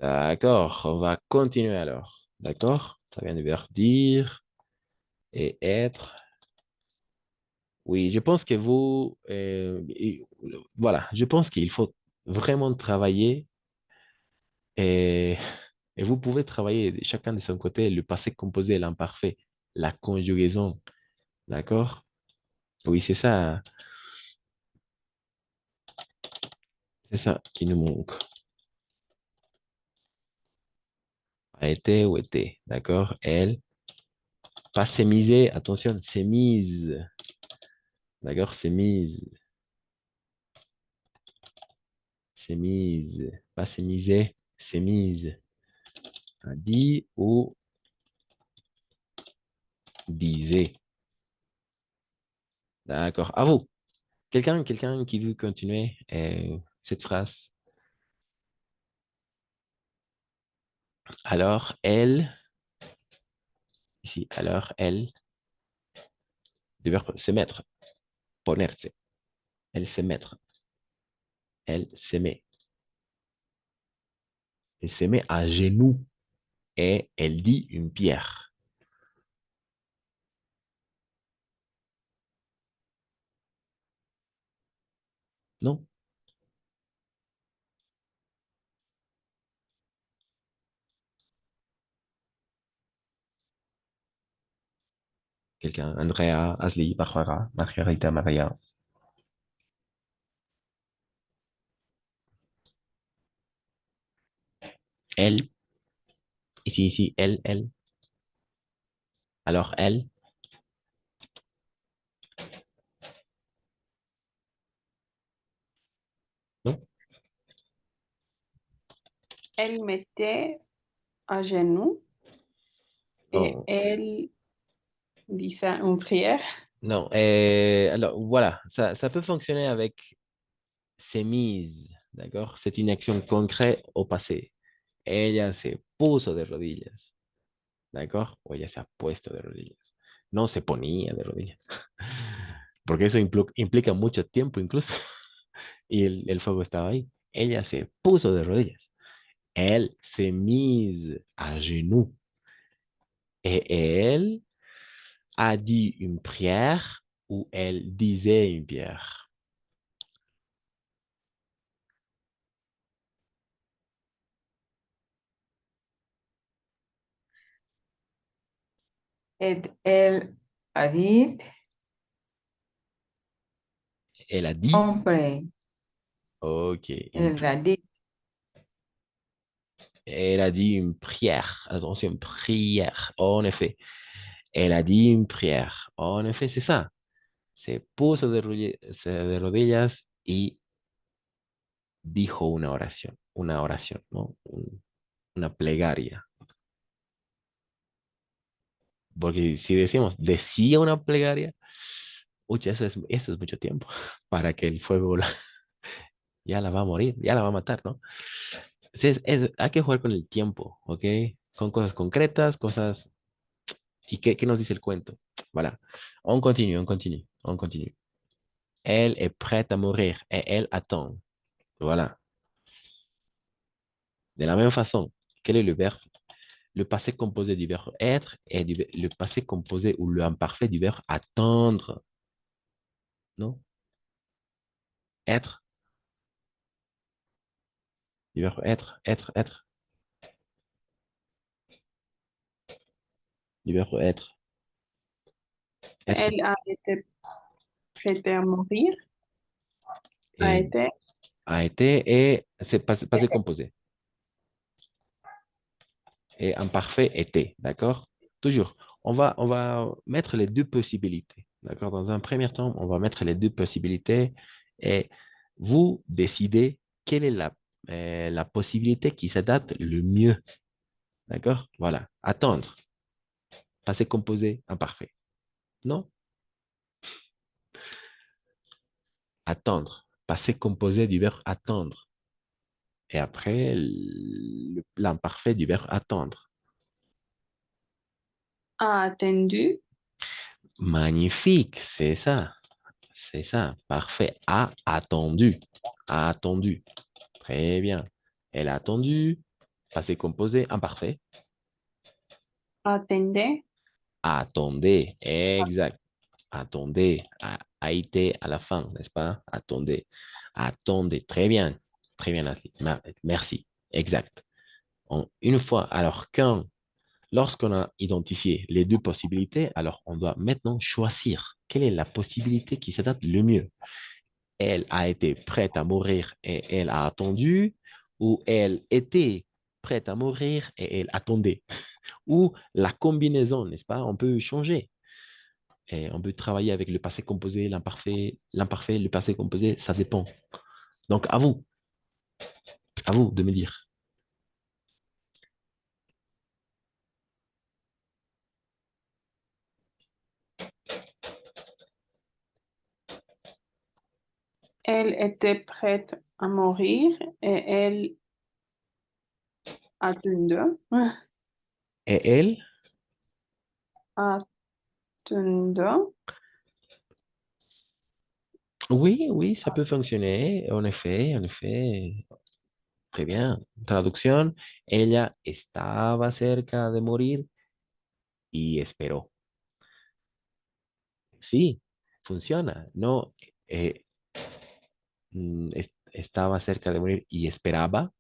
D'accord, on va continuer alors. D'accord? Ça vient de verbe dire et être. Oui, je pense que vous, voilà, je pense qu'il faut vraiment travailler et, et vous pouvez travailler chacun de son côté le passé composé et l'imparfait, la conjugaison. D'accord? Oui, c'est ça qui nous manque. A été ou était. D'accord? Elle, pas s'est misée, attention, s'est mise. D'accord? S'est mise. C'est mise. Pas c'est misé, c'est mise. A dit ou disait. D'accord. À vous. Quelqu'un qui veut continuer cette phrase. Alors, elle, ici, alors, elle, le verbe se mettre, ponerse. Elle se mettre. Elle se met. Elle se met à genoux et elle dit une pierre. Non? Quelqu'un, Andrea, Asli, Barbara, Margarita, Maria. Elle, ici, elle. Alors, elle, non? Elle mettait à genoux et Non. elle disait une prière. Non, alors voilà, ça peut fonctionner avec s'est mise, ¿d'accord? C'est une action concrète au passé. Ella se puso de rodillas, ¿d'accord? O ella se ha puesto de rodillas. No se ponía de rodillas, porque eso implica mucho tiempo incluso. Y el fuego estaba ahí. Ella se puso de rodillas. Elle s'est mise à genoux. Et elle a dit une prière ou elle disait une prière. Et elle a dit, Elle a dit, hombre, ok, elle a dit, elle a dit une prière. Attention, une prière. En effet, elle a dit une prière. En effet, c'est ça. Se puso de rodillas y dijo una oración, ¿no? Una plegaria. Porque si decimos, decía una plegaria, uy, eso es mucho tiempo para que el fuego ya la va a morir, ya la va a matar, ¿no? Sí, hay que jugar con el tiempo, ¿ok? Con cosas concretas, cosas. ¿Y qué nos dice el cuento? Voilà. On continue, on continue, on continue. Elle est prête à mourir et elle attend. Voilà. De la même façon, quel est le verbe? Le passé composé du verbe être et le passé composé ou le imparfait du verbe attendre. Non? Être, du verbe être, du verbe être Elle a été prête à mourir, a et été, a été et c'est passé composé. Et imparfait était, d'accord? Toujours. On va mettre les deux possibilités, d'accord? Dans un premier temps, on va mettre les deux possibilités et vous décidez quelle est la possibilité qui s'adapte le mieux, d'accord? Voilà. Attendre, passé composé, imparfait. Non? Attendre, passé composé du verbe attendre. Et après, l'imparfait du verbe attendre. a attendu, Magnifique, c'est ça. C'est ça, parfait. A attendu. A attendu. Très bien. Elle a attendu. Passé composé imparfait. Attendez. Attendez. Exact. Attendez. A été à la fin, n'est-ce pas? Attendez. Attendez. Très bien. Très bien, Ashley. Merci. Exact. Une fois, alors lorsqu'on a identifié les deux possibilités, alors on doit maintenant choisir quelle est la possibilité qui s'adapte le mieux. Elle a été prête à mourir et elle a attendu, ou elle était prête à mourir et elle attendait, ou la combinaison, n'est-ce pas? On peut changer et on peut travailler avec le passé composé, l'imparfait, le passé composé, ça dépend. Donc à vous de me dire. Elle était prête à mourir et elle attendait. Et elle, Attendait. oui, oui, ça peut fonctionner, en effet, très bien. Traducción, ella estaba cerca de morir y esperó. Sí, funciona. No, eh, estaba cerca de morir y esperaba.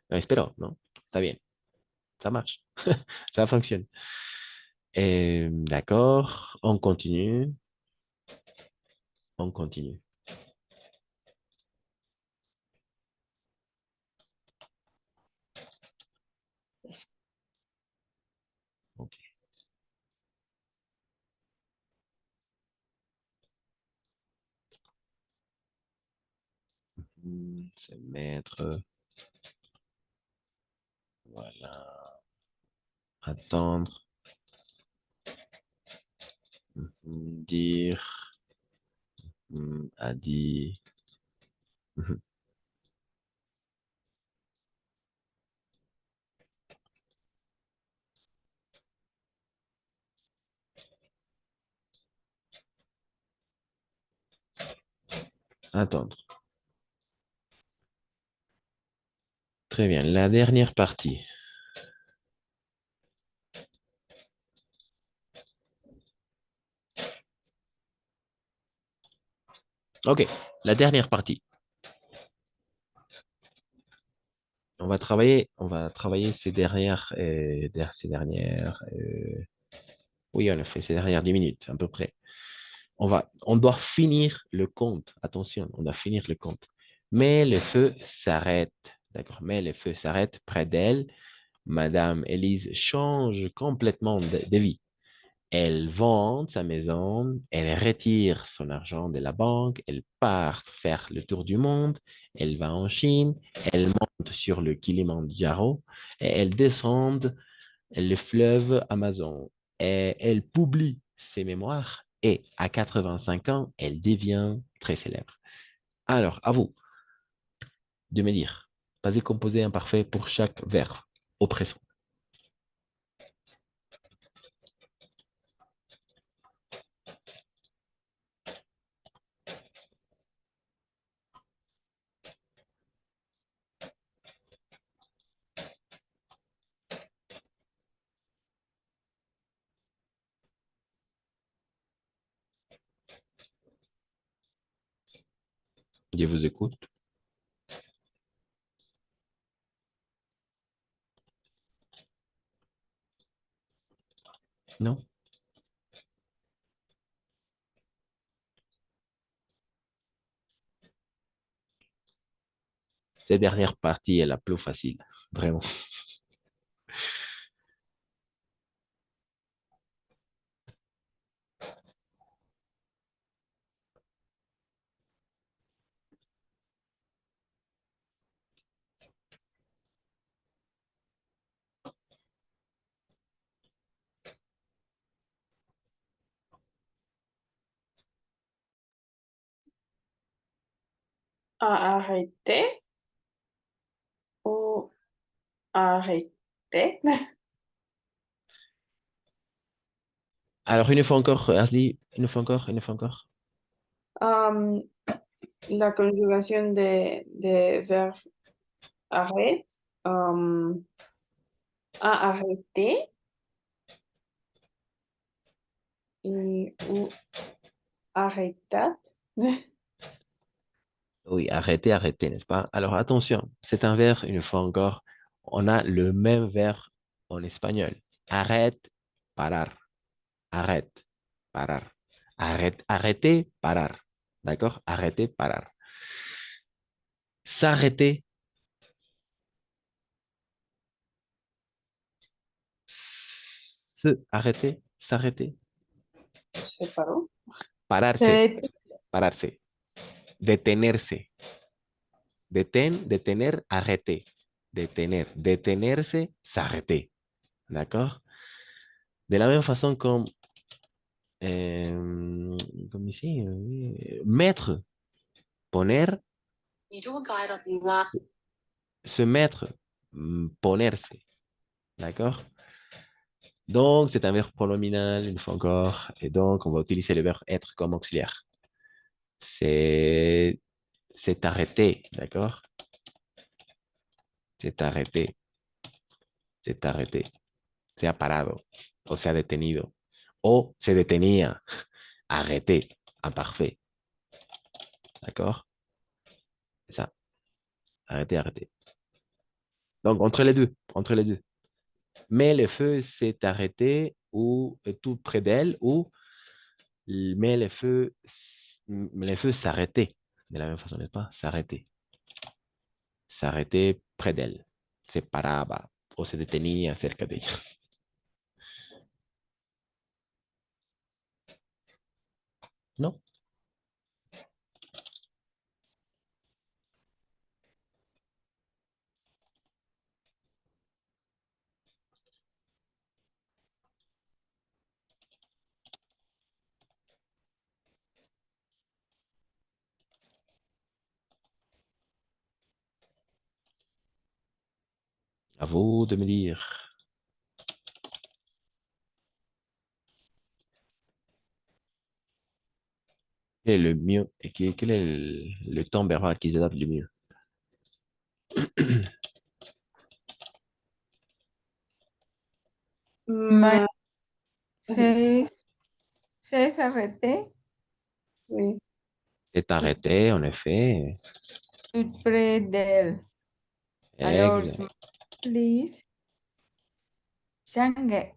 No, esperó, ¿no? Está bien, ça marche, ça fonctionne. D'accord, on continue, on continue. Ok. Se mettre, voilà, attendre, dire, a dit, attendre. Très bien, la dernière partie. Ok, la dernière partie. On va travailler ces dernières, oui, en effet, ces dernières 10 minutes, à peu près. On doit finir le compte. Attention, on doit finir le compte. Mais le feu s'arrête. D'accord? Mais le feu s'arrête près d'elle. Madame Élise change complètement de vie. Elle vend sa maison, elle retire son argent de la banque, elle part faire le tour du monde, elle va en Chine, elle monte sur le Kilimandjaro et elle descend le fleuve Amazon. Et elle publie ses mémoires et à 85 ans, elle devient très célèbre. Alors, à vous de me dire, passé composé imparfait pour chaque verbe au présent. Je vous écoute. Non? Cette dernière partie est la plus facile, vraiment. À arrêter ou arrêter. Alors, une fois encore, Asli, une fois encore, une fois encore. La conjugación de verbe arrête. Um, arrêté et ou arrêtat. Oui, arrêtez, arrêtez, n'est-ce pas? Alors attention, c'est un verbe, une fois encore, on a le même verbe en espagnol. Arrête, parar. Arrête, parar. Arrête, arrêter, parar. D'accord? Arrêter, parar. S'arrêter, arrêter, s'arrêter. Je sais pas. Pararse, Se pararse. Detenerse. Detener, arrêter. Detener, detenerse, s'arrêter. D'accord? De la même façon comme ici, mettre, poner, se mettre, ponerse. D'accord? Donc, c'est un verbe pronominal, une fois encore. Et donc, on va utiliser le verbe être comme auxiliaire. C'est, c'est arrêté, d'accord? C'est arrêté, c'est arrêté. Se ha parado, o se ha detenido, o se detenía, arrêté, imparfait, d'accord? C'est ça, arrêté, arrêté. Donc, entre les deux, entre les deux. Mais le feu s'est arrêté ou tout près d'elle, ou mais le feu s'arrêtait. De la même façon, n'est-ce pas? S'arrêter. S'arrêter près d'elle. Se paraba o se detenía cerca de ella. ¿No? À vous de me dire. Quel est le mieux et quel est le temps verbal qui s'adapte le mieux? ma- Ma- se se arrêté oui. C'est arrêté, en effet. tout près d'elle. Alors, Exact. please, Shanghai,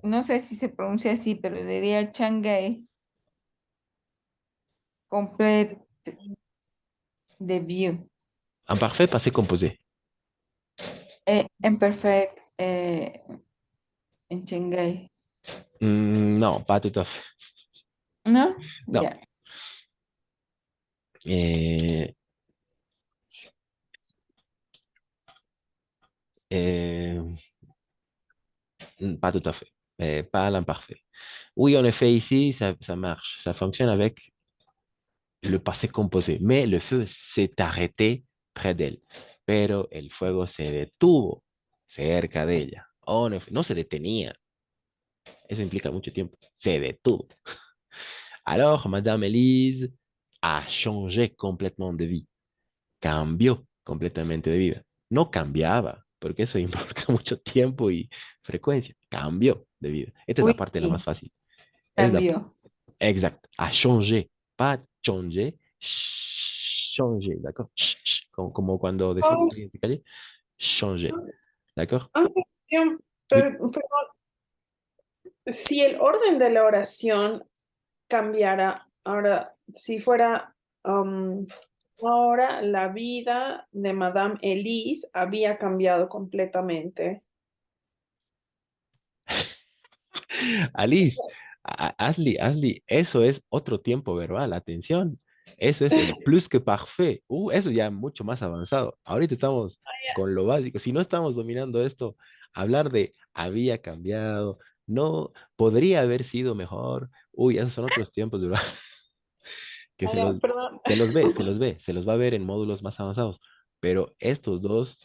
no sé si se pronuncia así, pero diría Shanghai complete the view. Imparfait, passé composé. En perfect en Shanghai. Non, pas tout à fait. ¿No? Non. Ya. Et, et, pas tout à fait. Pas à l'imparfait. Oui, en effet, ici, ça marche. Ça fonctionne avec le passé composé. Mais le feu s'est arrêté près d'elle. Pero el fuego se detuvo cerca de ella. En effet, no se detenía. Eso implica mucho tiempo. Se detuvo. Alors, Madame Elise a changé complètement de vie. Cambió completamente de vida. No cambiaba, porque eso implica mucho tiempo y frecuencia. Cambió de vida. Esta es la Uy, parte la más fácil. Es la, cambió. exact. A changé. Pas changer, changer. D'accord? Como cuando decimos Oh, que en calle, changer. D'accord? ah, cuestión, Oui. pero si el orden de la oración cambiara, ahora, si fuera, ahora la vida de Madame Elise había cambiado completamente. Alice, hazli, eso es otro tiempo verbal, atención. Eso es el plus que parfait. Eso ya mucho más avanzado. Ahorita estamos con lo básico. Si no estamos dominando esto, hablar de había cambiado, no, podría haber sido mejor. Esos son otros tiempos verbales que Ah, ya, perdón. se los va a ver en módulos más avanzados. Pero estos dos,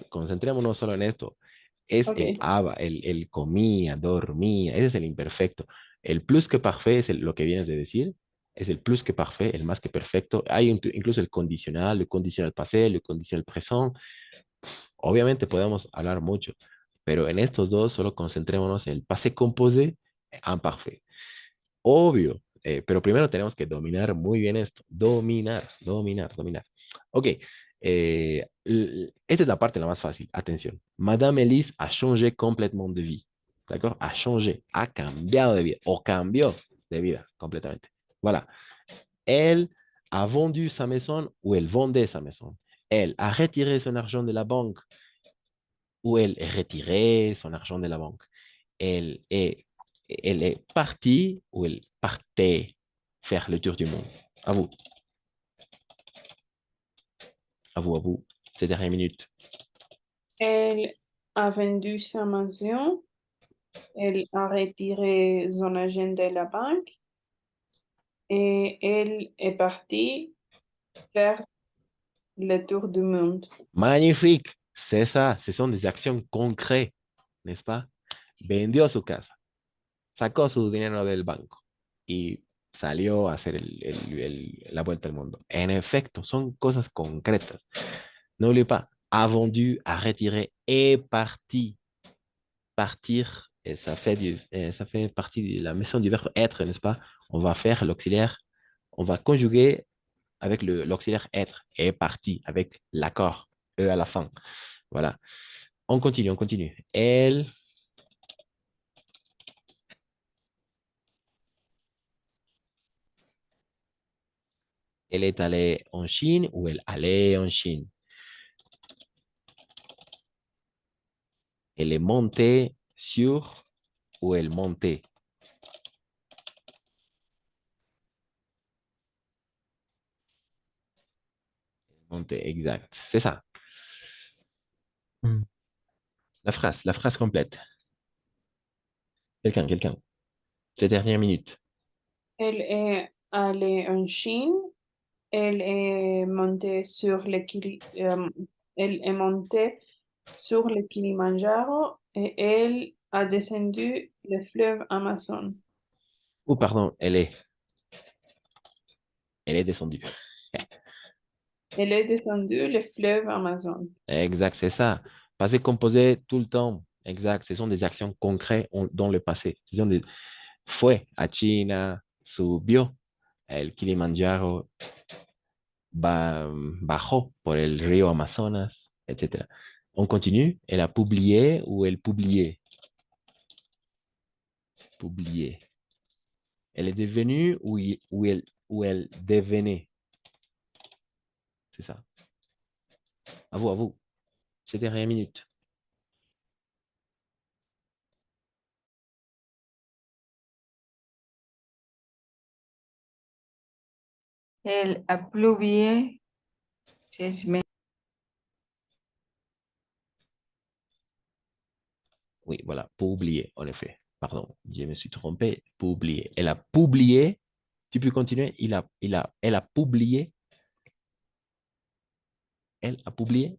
concentrémonos solo en esto. Es el Ok. aba, el comía, dormía, ese es el imperfecto. El plus que parfait es lo que vienes de decir, es el plus que parfait, el más que perfecto. Hay incluso el condicional passé, el condicional présent. Obviamente podemos hablar mucho, pero en estos dos solo concentrémonos en el passé composé imparfait. Obvio, pero primero tenemos que dominar muy bien esto. Dominar, dominar, dominar. Ok, esta es la parte la más fácil. Atención. Madame Elise a changé complètement de vie. ¿D'accord? A changé, ha cambiado de vida o cambió de vida completamente. Voilà. Elle a vendu sa maison ou elle vendait sa maison. Elle a retiré son argent de la banque ou elle retirait son argent de la banque. Elle est, elle est partie ou elle partait faire le tour du monde. À vous, à vous, à vous. Ces dernières minutes. Elle a vendu sa maison. Elle a retiré son argent de la banque et elle est partie faire le tour du monde. Magnifique. C'est ça. Ce sont des actions concrètes, n'est-ce pas? Vendió su casa, sacó su dinero del banco y salió a hacer la vuelta al mundo. En efecto, son cosas concretas. N'oubliez pas, a vendu, a retiré, est parti. Partir, et ça fait partie de la mission du verbe être, n'est-ce pas? On va faire l'auxiliaire, on va conjuguer avec l'auxiliaire être, est parti, avec l'accord, E à la fin. Voilà. On continue, on continue. Elle est allée en Chine ou elle allait en Chine. Elle est montée sur ou elle montait. Monter, exact. C'est ça. Hmm. La phrase complète. Quelqu'un. Ces dernières minutes. Elle est allée en Chine. Elle est montée sur elle est montée sur le Kilimanjaro et elle a descendu le fleuve Amazon. Ou pardon, elle est descendue. Elle est descendue le fleuve Amazon. Exact, c'est ça. Passé composé tout le temps. Exact. Ce sont des actions concrètes dans le passé. Ce sont des... Fue a China, subió el Kilimanjaro, bajó por el río Amazonas, etc. On continue. Elle a publié ou elle publiait. Publié. Elle est devenue ou elle devenait. C'est ça. À vous, à vous. C'est dernière minute. El apluvie se Oui, voilà, publié, en effet. Pardon, je me suis trompé. Publié. Elle a publié. Tu peux continuer. Elle a publié. Elle a publié.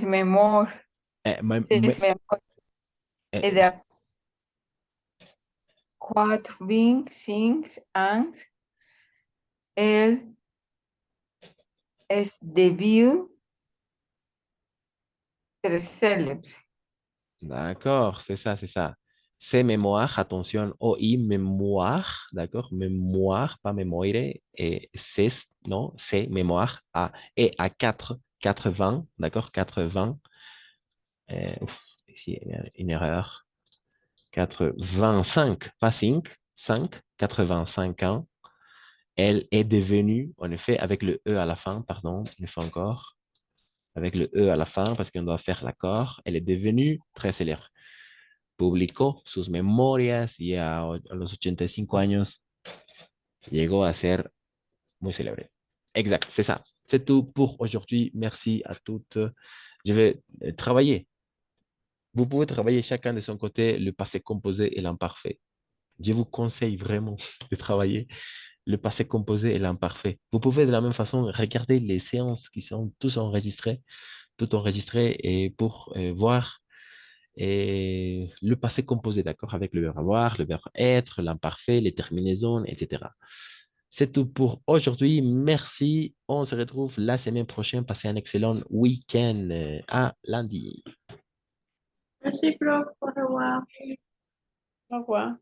memor, Eh, memor. eh, Et de 4, 20, 5 ans, elle est devenue très célèbre. d'accord, c'est ça, c'est ça. C'est mémoire, attention, OI, mémoire, d'accord? Mémoire, pas mémoire, et c'est, non, c'est mémoire, et à 80, d'accord? 80, ouf, ici, il y a une erreur. 85, pas 5, 5, 85 ans. Elle est devenue, en effet, avec le E à la fin, pardon, une fois encore, avec le E à la fin, parce qu'on doit faire l'accord, elle est devenue très célèbre. Publicó sus memorias y a los 85 años llegó a ser muy célébre. Exact, c'est ça. C'est tout pour aujourd'hui. Merci à toutes. Je vais travailler. Vous pouvez travailler chacun de son côté le passé composé et l'imparfait. Je vous conseille vraiment de travailler le passé composé et l'imparfait. Vous pouvez de la même façon regarder les séances qui sont tous enregistrées, tout enregistrées et pour voir le passé composé, d'accord, avec le verbe avoir, le verbe être, l'imparfait, les terminaisons, etc. C'est tout pour aujourd'hui. Merci. On se retrouve la semaine prochaine. Passez un excellent week-end. À lundi. Merci, prof. Au revoir. Au revoir.